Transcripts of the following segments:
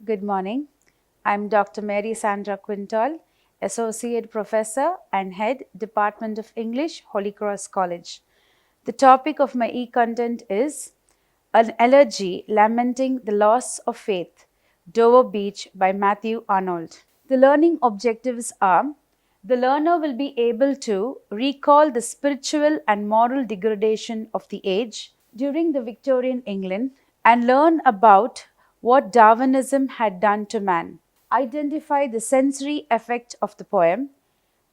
Good morning. I'm Dr. Mary Sandra Quintal, Associate Professor and Head, Department of English, Holy Cross College. The topic of my e-content is An Elegy Lamenting the Loss of Faith, Dover Beach by Matthew Arnold. The learning objectives are: the learner will be able to recall the spiritual and moral degradation of the age during the Victorian England and learn about what Darwinism had done to man, identify the sensory effect of the poem,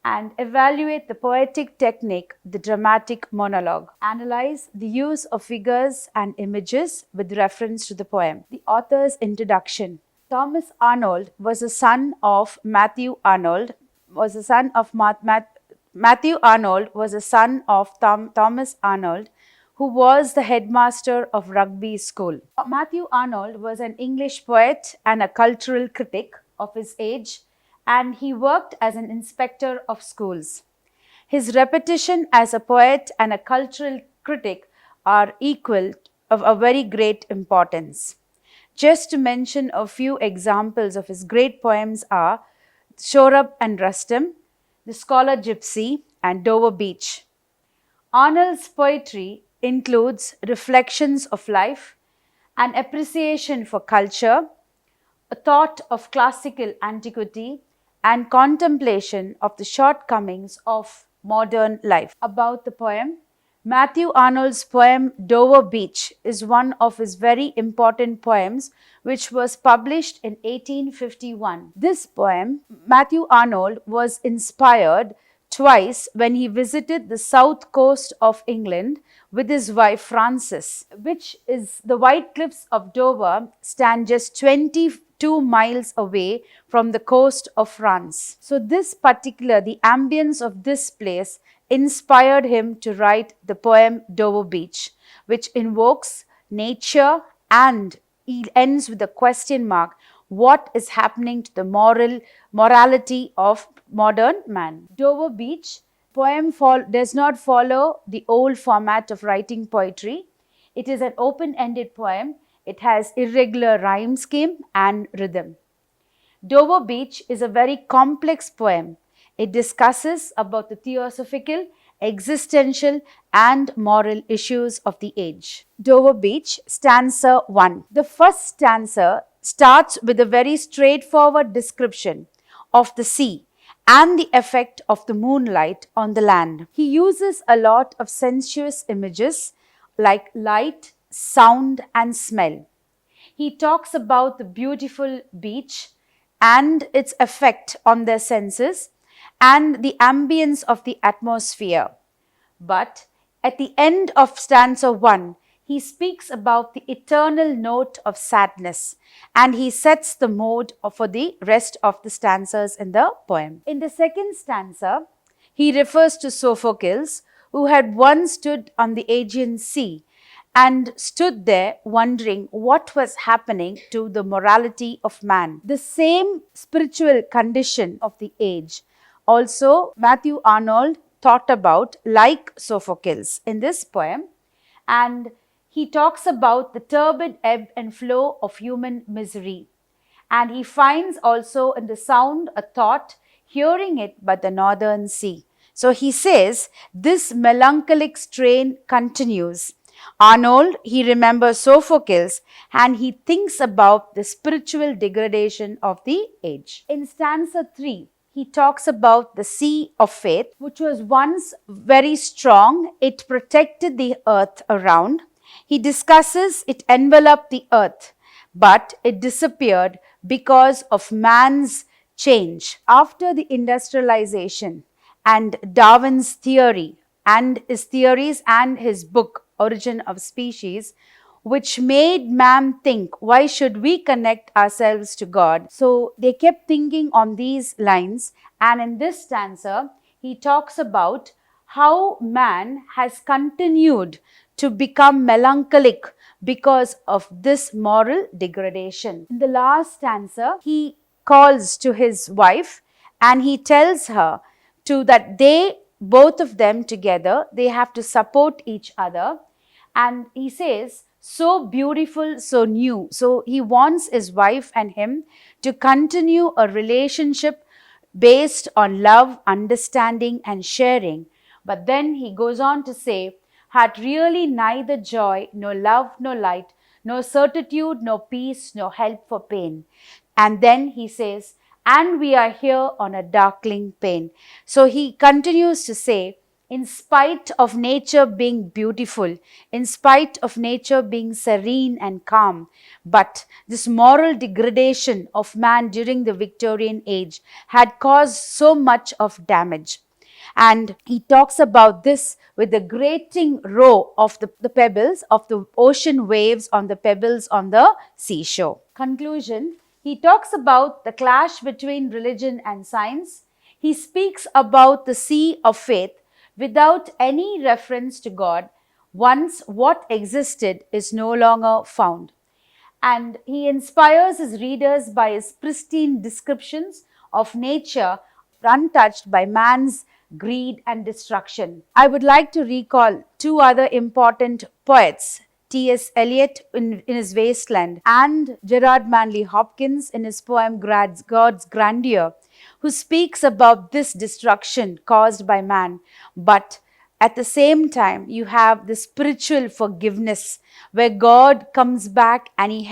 and evaluate the poetic technique, the dramatic monologue. Analyze the use of figures and images with reference to the poem. The author's introduction. Thomas Arnold was a son of Matthew Arnold, Matthew Arnold was a son of Thomas Arnold, who was the headmaster of Rugby School. Matthew Arnold was an English poet and a cultural critic of his age, and he worked as an inspector of schools. His reputation as a poet and a cultural critic are equal of a very great importance. Just to mention a few examples of his great poems are Shorab and Rustum, The Scholar Gypsy, and Dover Beach. Arnold's poetry includes reflections of life, an appreciation for culture, a thought of classical antiquity, and contemplation of the shortcomings of modern life. About the poem, Matthew Arnold's poem Dover Beach is one of his very important poems, which was published in 1851. This poem, Matthew Arnold was inspired twice when he visited the south coast of England with his wife Frances, which is the White Cliffs of Dover stand just 22 miles away from the coast of France. So the ambience of this place inspired him to write the poem Dover Beach, which invokes nature and it ends with a question mark: what is happening to the morality of modern man? Dover Beach poem does not follow the old format of writing poetry. It is an open-ended poem. It has irregular rhyme scheme and rhythm. Dover Beach is a very complex poem. It discusses about the theosophical, existential, and moral issues of the age. Dover Beach, stanza 1. The first stanza starts with a very straightforward description of the sea and the effect of the moonlight on the land. He uses a lot of sensuous images like light, sound, and smell. He talks about the beautiful beach and its effect on their senses and the ambience of the atmosphere. But at the end of stanza 1, he speaks about the eternal note of sadness, and he sets the mood for the rest of the stanzas in the poem. In the second stanza, he refers to Sophocles, who had once stood on the Aegean Sea and stood there wondering what was happening to the morality of man, the same spiritual condition of the age. Also, Matthew Arnold thought about like Sophocles in this poem, and he talks about the turbid ebb and flow of human misery. And he finds also in the sound a thought, hearing it by the northern sea. So he says, this melancholic strain continues. Arnold, he remembers Sophocles and he thinks about the spiritual degradation of the age. In stanza 3, he talks about the sea of faith, which was once very strong. It protected the earth around. He discusses it enveloped the earth, but it disappeared because of man's change. After the industrialization and Darwin's theory and his theories and his book, Origin of Species, which made man think, why should we connect ourselves to God? So they kept thinking on these lines, and in this stanza, he talks about how man has continued to become melancholic because of this moral degradation. In the last stanza, he calls to his wife and he tells her that both of them together, they have to support each other. And he says, so beautiful, so new. So he wants his wife and him to continue a relationship based on love, understanding, and sharing. But then he goes on to say, had really neither joy, nor love, nor light, no certitude, no peace, no help for pain. And then he says, and we are here on a darkling pain. So he continues to say, in spite of nature being beautiful, in spite of nature being serene and calm, but this moral degradation of man during the Victorian age had caused so much of damage. And he talks about this with the grating row of the pebbles of the ocean waves on the pebbles on the seashore. Conclusion, he talks about the clash between religion and science. He speaks about the sea of faith without any reference to God. Once what existed is no longer found. And he inspires his readers by his pristine descriptions of nature untouched by man's greed and destruction. I would like to recall two other important poets, T.S. Eliot in his Wasteland and Gerard Manley Hopkins in his poem God's Grandeur, who speaks about this destruction caused by man, but at the same time, you have the spiritual forgiveness where God comes back and he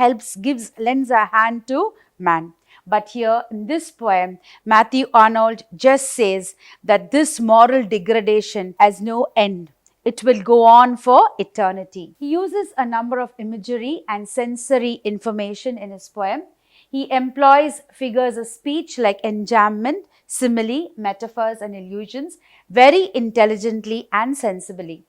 lends a hand to man. But here in this poem, Matthew Arnold just says that this moral degradation has no end. It will go on for eternity. He uses a number of imagery and sensory information in his poem. He employs figures of speech like enjambment, simile, metaphors, and illusions very intelligently and sensibly.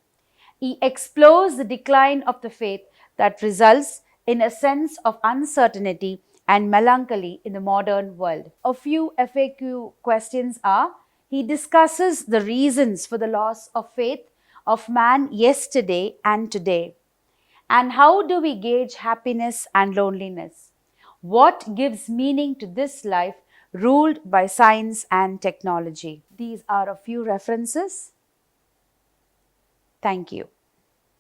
He explores the decline of the faith that results in a sense of uncertainty and melancholy in the modern world. A few FAQ questions are, he discusses the reasons for the loss of faith of man yesterday and today. And how do we gauge happiness and loneliness? What gives meaning to this life ruled by science and technology? These are a few references. Thank you.